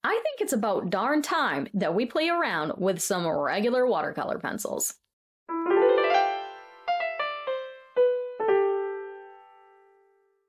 I think it's about darn time that we play around with some regular watercolor pencils.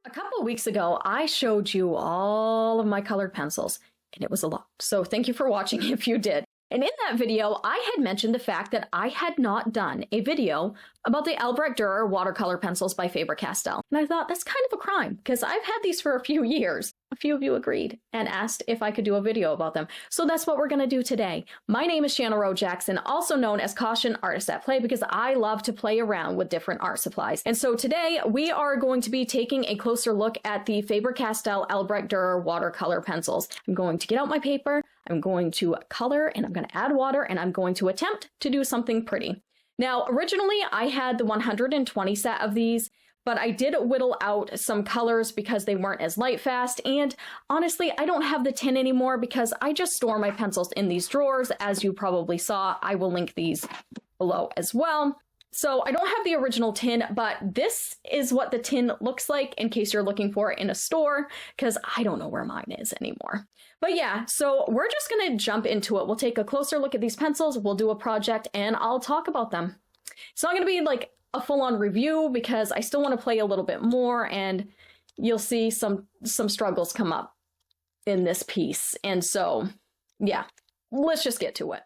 A couple of weeks ago, I showed you all of my colored pencils, and it was a lot. So thank you for watching if you did. And in that video, I had mentioned the fact that I had not done a video about the Albrecht Dürer watercolor pencils by Faber-Castell. And I thought that's kind of a crime because I've had these for a few years. A few of you agreed and asked if I could do a video about them. So that's what we're going to do today. My name is Shanna Rowe Jackson, also known as Caution Artist at Play, because I love to play around with different art supplies. And so today we are going to be taking a closer look at the Faber-Castell Albrecht Dürer watercolor pencils. I'm going to get out my paper, I'm going to color, and I'm going to add water, and I'm going to attempt to do something pretty. Now, originally I had the 120 set of these, but I did whittle out some colors because they weren't as light fast, and honestly, I don't have the tin anymore because I just store my pencils in these drawers, as you probably saw. I will link these below as well. So I don't have the original tin, but this is what the tin looks like in case you're looking for it in a store, because I don't know where mine is anymore. But yeah, so we're just gonna jump into it. We'll take a closer look at these pencils, we'll do a project, and I'll talk about them. It's not gonna be like a full-on review because I still want to play a little bit more, and you'll see some struggles come up in this piece. And so, yeah, let's just get to it.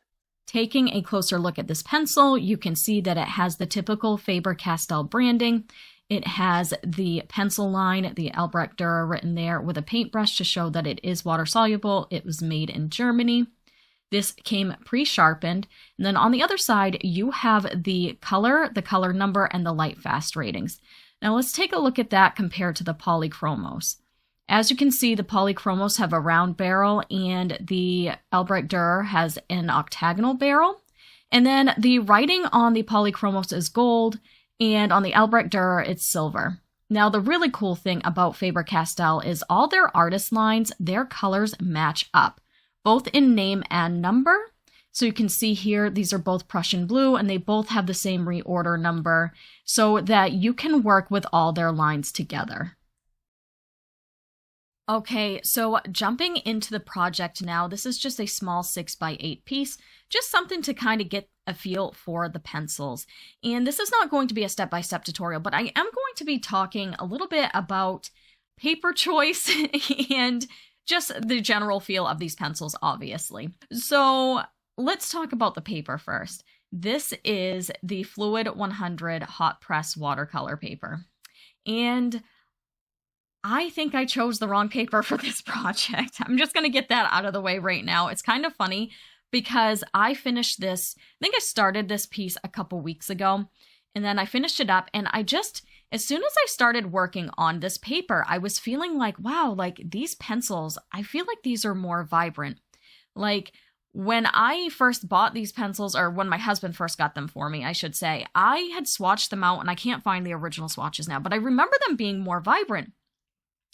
Taking a closer look at this pencil, you can see that it has the typical Faber-Castell branding. It has the pencil line, the Albrecht Dürer written there with a paintbrush to show that it is water soluble. It was made in Germany. This came pre-sharpened. And then on the other side, you have the color number, and the light fast ratings. Now let's take a look at that compared to the polychromos. As you can see, the polychromos have a round barrel, and the Albrecht Dürer has an octagonal barrel. And then the writing on the polychromos is gold, and on the Albrecht Dürer, it's silver. Now, the really cool thing about Faber-Castell is all their artist lines, their colors match up, both in name and number. So you can see here, these are both Prussian blue, and they both have the same reorder number so that you can work with all their lines together. Okay, so jumping into the project now, this is just a small 6x8 piece, just something to kind of get a feel for the pencils. And this is not going to be a step-by-step tutorial, but I am going to be talking a little bit about paper choice and just the general feel of these pencils, obviously. So let's talk about the paper first. This is the Fluid 100 hot press watercolor paper. And I think I chose the wrong paper for this project. I'm just going to get that out of the way right now. It's kind of funny because I finished this, I think I started this piece a couple weeks ago, and then I finished it up, and as soon as I started working on this paper, I was feeling like, wow, like these pencils, I feel like these are more vibrant. Like when I first bought these pencils, or when my husband first got them for me, I should say, I had swatched them out, and I can't find the original swatches now, but I remember them being more vibrant.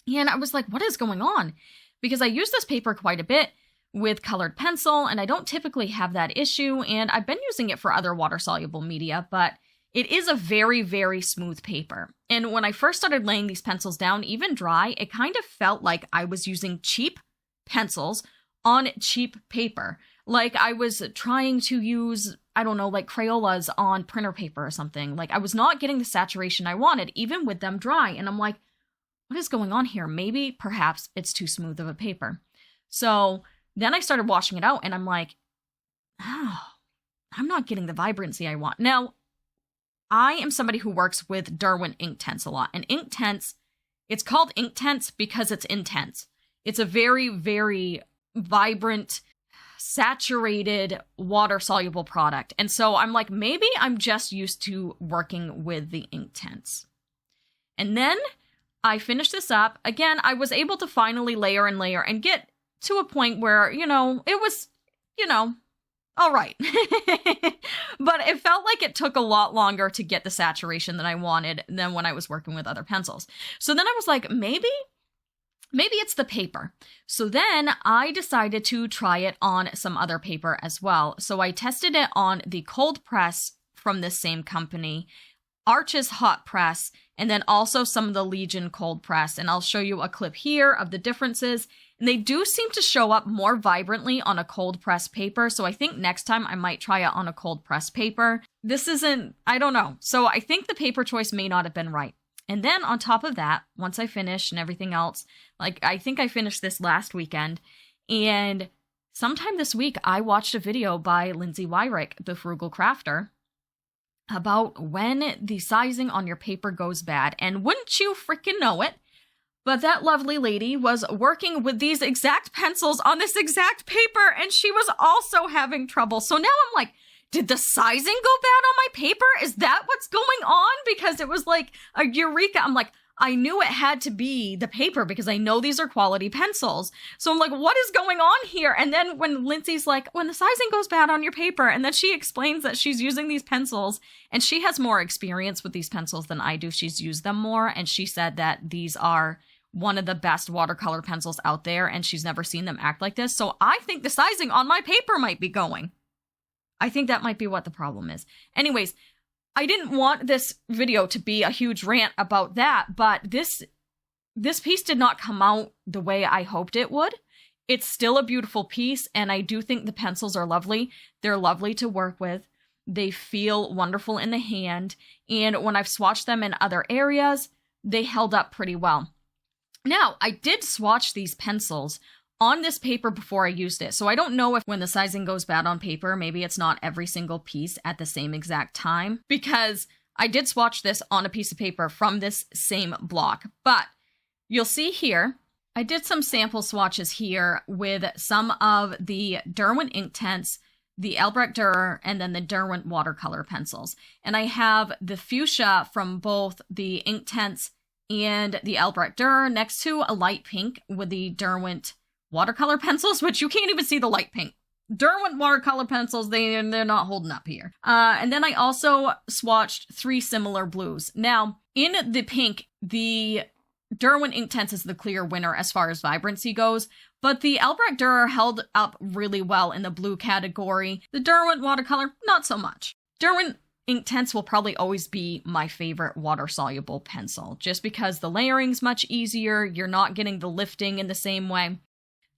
And I was like, what is going on? Because I use this paper quite a bit with colored pencil, and I don't typically have that issue, and I've been using it for other water-soluble media, but it is a very, very smooth paper. And when I first started laying these pencils down, even dry, it kind of felt like I was using cheap pencils on cheap paper. Like I was trying to use, I don't know, like Crayolas on printer paper or something. Like I was not getting the saturation I wanted, even with them dry. And I'm like, what is going on here? Maybe, perhaps, it's too smooth of a paper. So then I started washing it out, and I'm like, oh, I'm not getting the vibrancy I want. Now, I am somebody who works with Derwent Inktense a lot. And Inktense, it's called Inktense because it's intense. It's a very, very vibrant, saturated, water-soluble product. And so I'm like, maybe I'm just used to working with the Inktense. And then I finished this up. Again, I was able to finally layer and layer and get to a point where, it was, all right. But it felt like it took a lot longer to get the saturation that I wanted than when I was working with other pencils. So then I was like, maybe it's the paper. So then I decided to try it on some other paper as well. So I tested it on the cold press from this same company, Arches Hot Press, and then also some of the Legion cold press. And I'll show you a clip here of the differences. And they do seem to show up more vibrantly on a cold press paper. So I think next time I might try it on a cold press paper. This isn't, I don't know. So I think the paper choice may not have been right. And then on top of that, once I finish and everything else, like I think I finished this last weekend, and sometime this week I watched a video by Lindsay Wyrick, the Frugal Crafter, about when the sizing on your paper goes bad. And wouldn't you freaking know it, but that lovely lady was working with these exact pencils on this exact paper, and she was also having trouble. So now I'm like, did the sizing go bad on my paper? Is that what's going on? Because it was like a eureka. I'm like, I knew it had to be the paper because I know these are quality pencils. So I'm like, what is going on here? And then when Lindsay's like, when the sizing goes bad on your paper, and then she explains that she's using these pencils and she has more experience with these pencils than I do. She's used them more. And she said that these are one of the best watercolor pencils out there, and she's never seen them act like this. So I think the sizing on my paper might be going. I think that might be what the problem is. Anyways, I didn't want this video to be a huge rant about that, but this piece did not come out the way I hoped it would. It's still a beautiful piece, and I do think the pencils are lovely. They're lovely to work with. They feel wonderful in the hand, and when I've swatched them in other areas, they held up pretty well. Now, I did swatch these pencils on this paper before I used it, so I don't know if when the sizing goes bad on paper, maybe it's not every single piece at the same exact time, because I did swatch this on a piece of paper from this same block. But you'll see here, I did some sample swatches here with some of the Derwent Inktense, the Albrecht Dürer, and then the Derwent watercolor pencils. And I have the Fuchsia from both the Inktense and the Albrecht Dürer next to a light pink with the Derwent watercolor pencils, which you can't even see the light pink. Derwent watercolor pencils, they're not holding up here. And then I also swatched 3 similar blues. Now, in the pink, the Derwent Inktense is the clear winner as far as vibrancy goes, but the Albrecht Dürer held up really well in the blue category. The Derwent watercolor, not so much. Derwent Inktense will probably always be my favorite water-soluble pencil, just because the layering's much easier, you're not getting the lifting in the same way.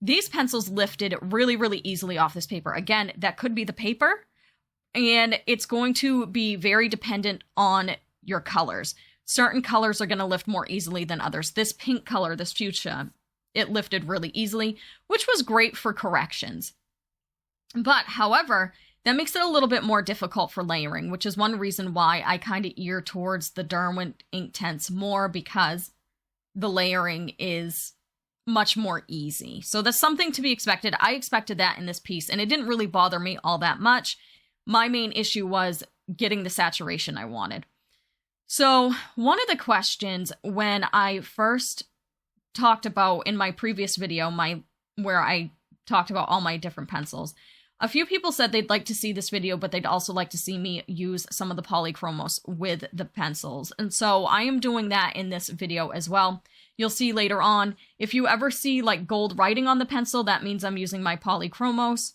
These pencils lifted really, really easily off this paper. Again, that could be the paper, and it's going to be very dependent on your colors. Certain colors are going to lift more easily than others. This pink color, this fuchsia, it lifted really easily, which was great for corrections. But, however, that makes it a little bit more difficult for layering, which is one reason why I kind of ear towards the Derwent Inktense more, because the layering is much more easy. So that's something to be expected. I expected that in this piece, and it didn't really bother me all that much. My main issue was getting the saturation I wanted. So one of the questions when I first talked about in my previous video, where I talked about all my different pencils, a few people said they'd like to see this video, but they'd also like to see me use some of the polychromos with the pencils. And so I am doing that in this video as well. You'll see later on, if you ever see like gold writing on the pencil, that means I'm using my polychromos.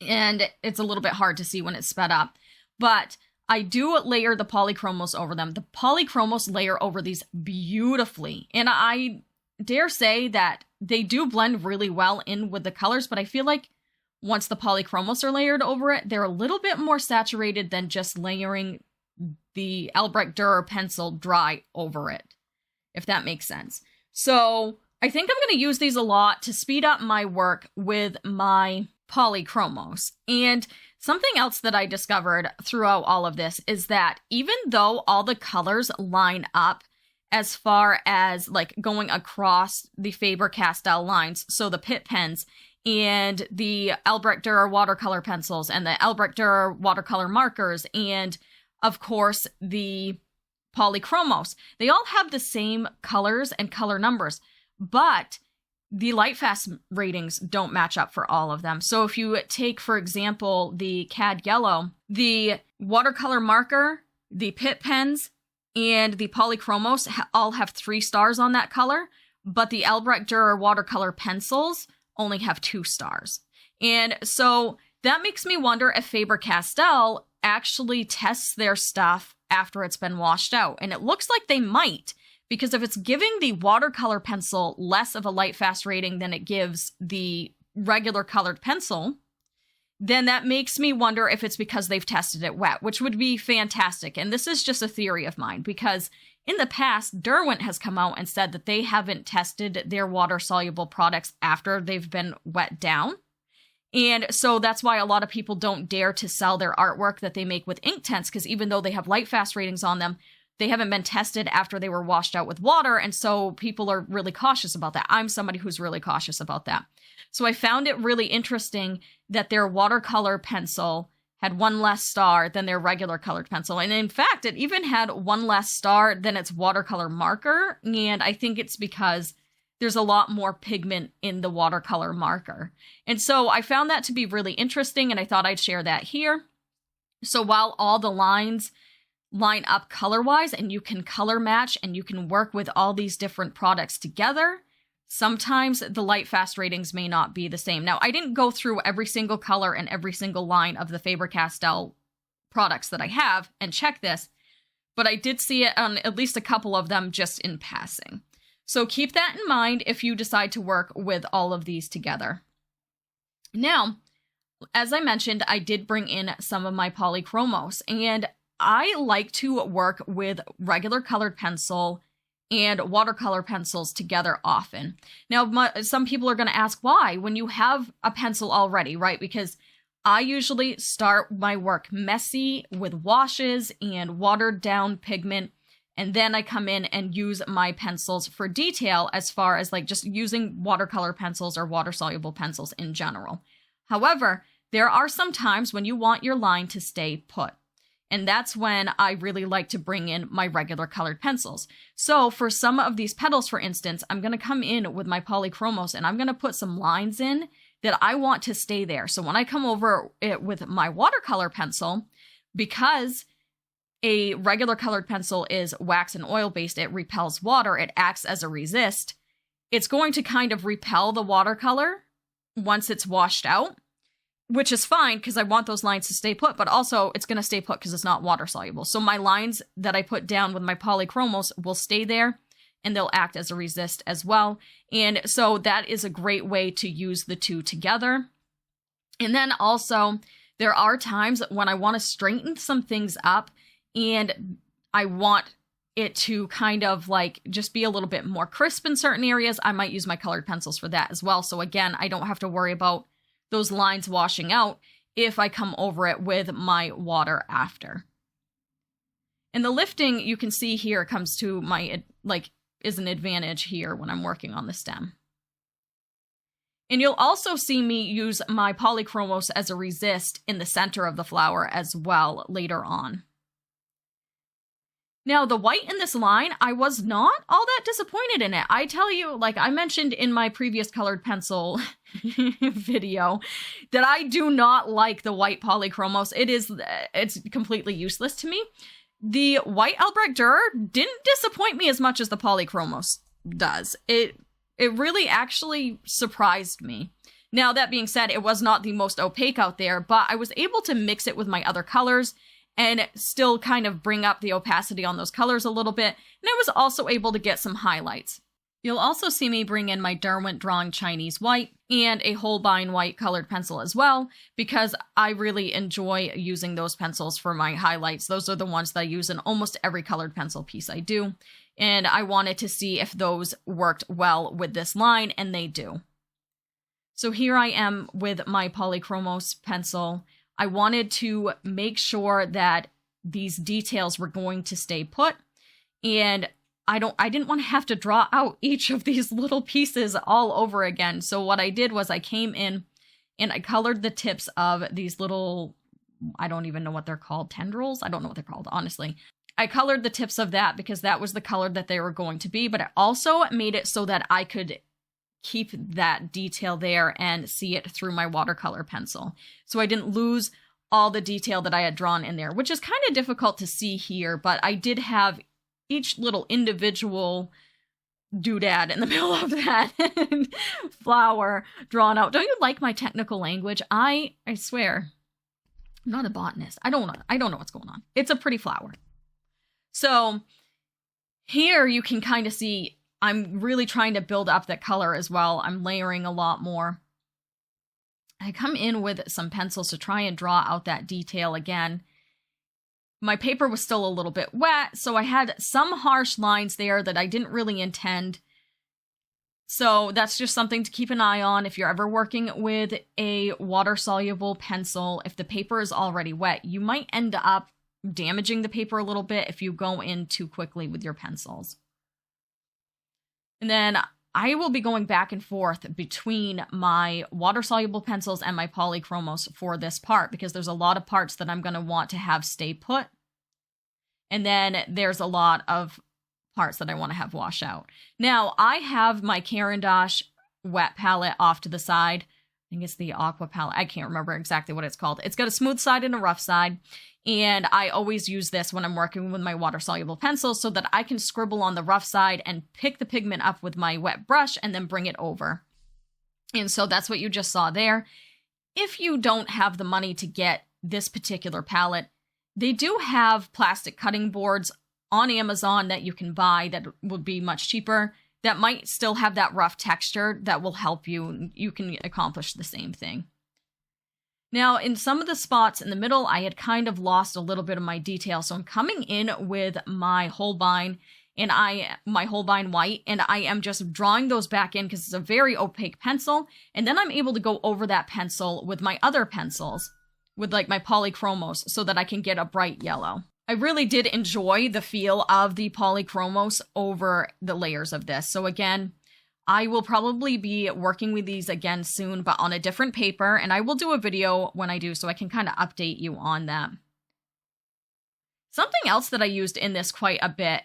And it's a little bit hard to see when it's sped up. But I do layer the polychromos over them. The polychromos layer over these beautifully. And I dare say that they do blend really well in with the colors, but I feel like once the polychromos are layered over it, they're a little bit more saturated than just layering the Albrecht Dürer pencil dry over it, if that makes sense. So I think I'm going to use these a lot to speed up my work with my polychromos. And something else that I discovered throughout all of this is that even though all the colors line up as far as like going across the Faber-Castell lines, so the Pitt pens and the Albrecht Dürer watercolor pencils and the Albrecht Dürer watercolor markers and, of course, the polychromos, they all have the same colors and color numbers, but the lightfast ratings don't match up for all of them. So if you take, for example, the Cad Yellow, the watercolor marker, the Pitt pens, and the polychromos all have 3 stars on that color, but the Albrecht Dürer watercolor pencils only have 2 stars. And so that makes me wonder if Faber-Castell actually tests their stuff after it's been washed out. And it looks like they might, because if it's giving the watercolor pencil less of a light fast rating than it gives the regular colored pencil, then that makes me wonder if it's because they've tested it wet, which would be fantastic. And this is just a theory of mine, because in the past, Derwent has come out and said that they haven't tested their water-soluble products after they've been wet down. And so that's why a lot of people don't dare to sell their artwork that they make with Inktense, because even though they have light fast ratings on them, they haven't been tested after they were washed out with water. And so people are really cautious about that. I'm somebody who's really cautious about that. So I found it really interesting that their watercolor pencil had one less star than their regular colored pencil. And in fact, it even had one less star than its watercolor marker. And I think it's because there's a lot more pigment in the watercolor marker. And so I found that to be really interesting, and I thought I'd share that here. So while all the lines line up color-wise, and you can color match, and you can work with all these different products together, sometimes the light fast ratings may not be the same. Now, I didn't go through every single color and every single line of the Faber-Castell products that I have and check this, but I did see it on at least a couple of them just in passing. So keep that in mind if you decide to work with all of these together. Now, as I mentioned, I did bring in some of my polychromos, and I like to work with regular colored pencil and watercolor pencils together often. Now, some people are going to ask why when you have a pencil already, right? Because I usually start my work messy with washes and watered down pigment, and then I come in and use my pencils for detail as far as like just using watercolor pencils or water-soluble pencils in general. However, there are some times when you want your line to stay put. And that's when I really like to bring in my regular colored pencils. So for some of these petals, for instance, I'm going to come in with my polychromos and I'm going to put some lines in that I want to stay there. So when I come over it with my watercolor pencil, because a regular colored pencil is wax and oil based, it repels water, it acts as a resist. It's going to kind of repel the watercolor once it's washed out, which is fine because I want those lines to stay put, but also it's going to stay put because it's not water soluble. So my lines that I put down with my polychromos will stay there and they'll act as a resist as well. And so that is a great way to use the two together. And then also there are times when I want to straighten some things up and I want it to kind of like just be a little bit more crisp in certain areas. I might use my colored pencils for that as well. So again, I don't have to worry about those lines washing out if I come over it with my water after. And the lifting you can see here comes to my, like, is an advantage here when I'm working on the stem. And you'll also see me use my polychromos as a resist in the center of the flower as well later on. Now, the white in this line, I was not all that disappointed in it. I tell you, like I mentioned in my previous colored pencil video, that I do not like the white polychromos. It's completely useless to me. The white Albrecht Dürer didn't disappoint me as much as the polychromos does. It really actually surprised me. Now, that being said, it was not the most opaque out there, but I was able to mix it with my other colors and still kind of bring up the opacity on those colors a little bit. And I was also able to get some highlights. You'll also see me bring in my Derwent Drawing Chinese White and a Holbein White colored pencil as well, because I really enjoy using those pencils for my highlights. Those are the ones that I use in almost every colored pencil piece I do. And I wanted to see if those worked well with this line, and they do. So here I am with my polychromos pencil. I wanted to make sure that these details were going to stay put, and I didn't want to have to draw out each of these little pieces all over again. So what I did was I came in and I colored the tips of these little, I don't even know what they're called, tendrils? I don't know what they're called, honestly. I colored the tips of that because that was the color that they were going to be, but I also made it so that I could keep that detail there and see it through my watercolor pencil. So I didn't lose all the detail that I had drawn in there, which is kind of difficult to see here, but I did have each little individual doodad in the middle of that flower drawn out. Don't you like my technical language? I swear. I'm not a botanist. I don't know what's going on. It's a pretty flower. So here you can kind of see I'm really trying to build up that color as well. I'm layering a lot more. I come in with some pencils to try and draw out that detail again. My paper was still a little bit wet, so I had some harsh lines there that I didn't really intend. So that's just something to keep an eye on if you're ever working with a water-soluble pencil. If the paper is already wet, you might end up damaging the paper a little bit if you go in too quickly with your pencils. And then I will be going back and forth between my water-soluble pencils and my polychromos for this part, because there's a lot of parts that I'm going to want to have stay put. And then there's a lot of parts that I want to have wash out. Now, I have my Caran d'Ache wet palette off to the side. I think it's the Aqua palette. I can't remember exactly what it's called. It's got a smooth side and a rough side. And I always use this when I'm working with my water-soluble pencils so that I can scribble on the rough side and pick the pigment up with my wet brush and then bring it over. And so that's what you just saw there. If you don't have the money to get this particular palette, they do have plastic cutting boards on Amazon that you can buy that would be much cheaper, that might still have that rough texture that will help you. You can accomplish the same thing. Now, in some of the spots in the middle, I had kind of lost a little bit of my detail. So I'm coming in with my Holbein and my Holbein white, and I am just drawing those back in because it's a very opaque pencil. And then I'm able to go over that pencil with my other pencils, with like my polychromos, so that I can get a bright yellow. I really did enjoy the feel of the polychromos over the layers of this. So again, I will probably be working with these again soon, but on a different paper, and I will do a video when I do so I can kind of update you on that. Something else that I used in this quite a bit,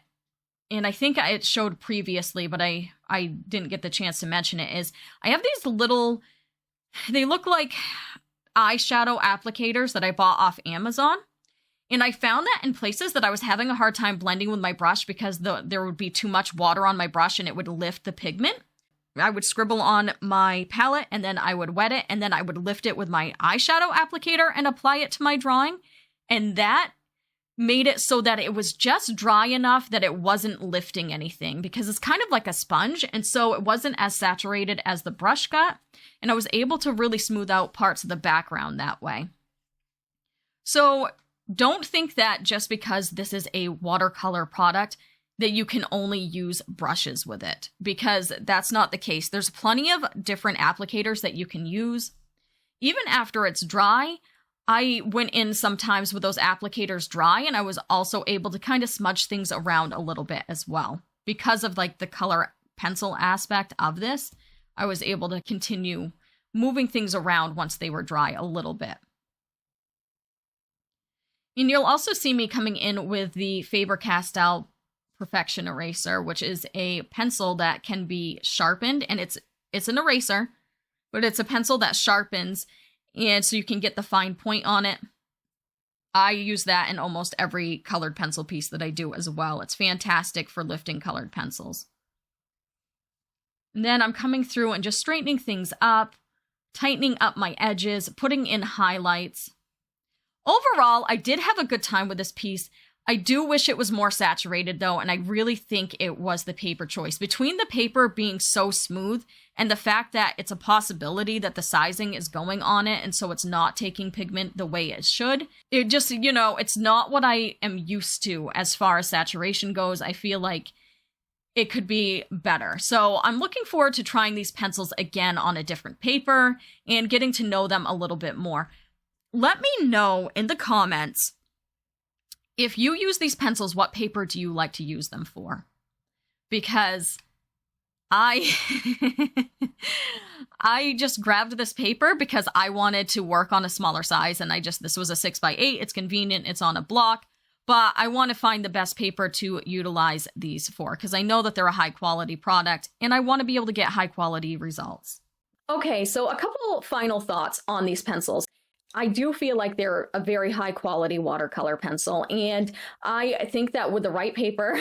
and I think it showed previously, but I didn't get the chance to mention it, is I have these little, they look like eyeshadow applicators that I bought off Amazon. And I found that in places that I was having a hard time blending with my brush because there would be too much water on my brush and it would lift the pigment. I would scribble on my palette and then I would wet it and then I would lift it with my eyeshadow applicator and apply it to my drawing. And that made it so that it was just dry enough that it wasn't lifting anything, because it's kind of like a sponge. And so it wasn't as saturated as the brush got. And I was able to really smooth out parts of the background that way. So don't think that just because this is a watercolor product that you can only use brushes with it, because that's not the case. There's plenty of different applicators that you can use. Even after it's dry, I went in sometimes with those applicators dry, and I was also able to kind of smudge things around a little bit as well. Because of like the color pencil aspect of this, I was able to continue moving things around once they were dry a little bit. And you'll also see me coming in with the Faber-Castell Perfection Eraser, which is a pencil that can be sharpened, and it's an eraser, but it's a pencil that sharpens, and so you can get the fine point on it. I use that in almost every colored pencil piece that I do as well. It's fantastic for lifting colored pencils. And then I'm coming through and just straightening things up, tightening up my edges, putting in highlights. Overall, I did have a good time with this piece. I do wish it was more saturated though, and I really think it was the paper choice. Between the paper being so smooth and the fact that it's a possibility that the sizing is going on it and so it's not taking pigment the way it should, it just, it's not what I am used to as far as saturation goes. I feel like it could be better. So I'm looking forward to trying these pencils again on a different paper and getting to know them a little bit more. Let me know in the comments, if you use these pencils, what paper do you like to use them for? Because I just grabbed this paper because I wanted to work on a smaller size, and this was a 6x8. It's convenient. It's on a block, but I want to find the best paper to utilize these for, because I know that they're a high quality product and I want to be able to get high quality results. Okay, so a couple final thoughts on these pencils. I do feel like they're a very high quality watercolor pencil, and I think that with the right paper,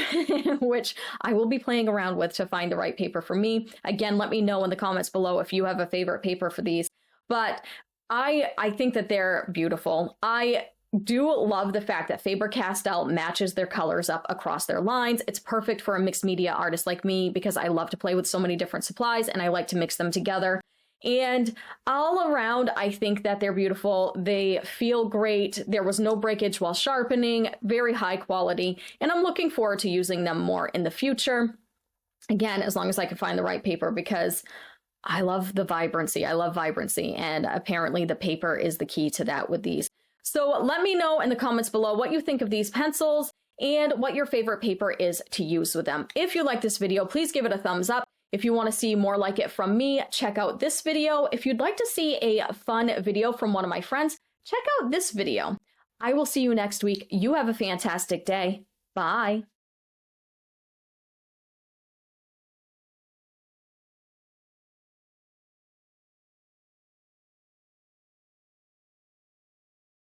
which I will be playing around with to find the right paper for me. Again, let me know in the comments below if you have a favorite paper for these. But I think that they're beautiful. I do love the fact that Faber-Castell matches their colors up across their lines. It's perfect for a mixed media artist like me because I love to play with so many different supplies and I like to mix them together. And all around, I think that they're beautiful. They feel great. There was no breakage while sharpening, very high quality, and I'm looking forward to using them more in the future. Again, as long as I can find the right paper, because I love the vibrancy. I love vibrancy, and apparently the paper is the key to that with these. So let me know in the comments below what you think of these pencils and what your favorite paper is to use with them. If you like this video, please give it a thumbs up. If you want to see more like it from me, check out this video. If you'd like to see a fun video from one of my friends, check out this video. I will see you next week. You have a fantastic day. Bye.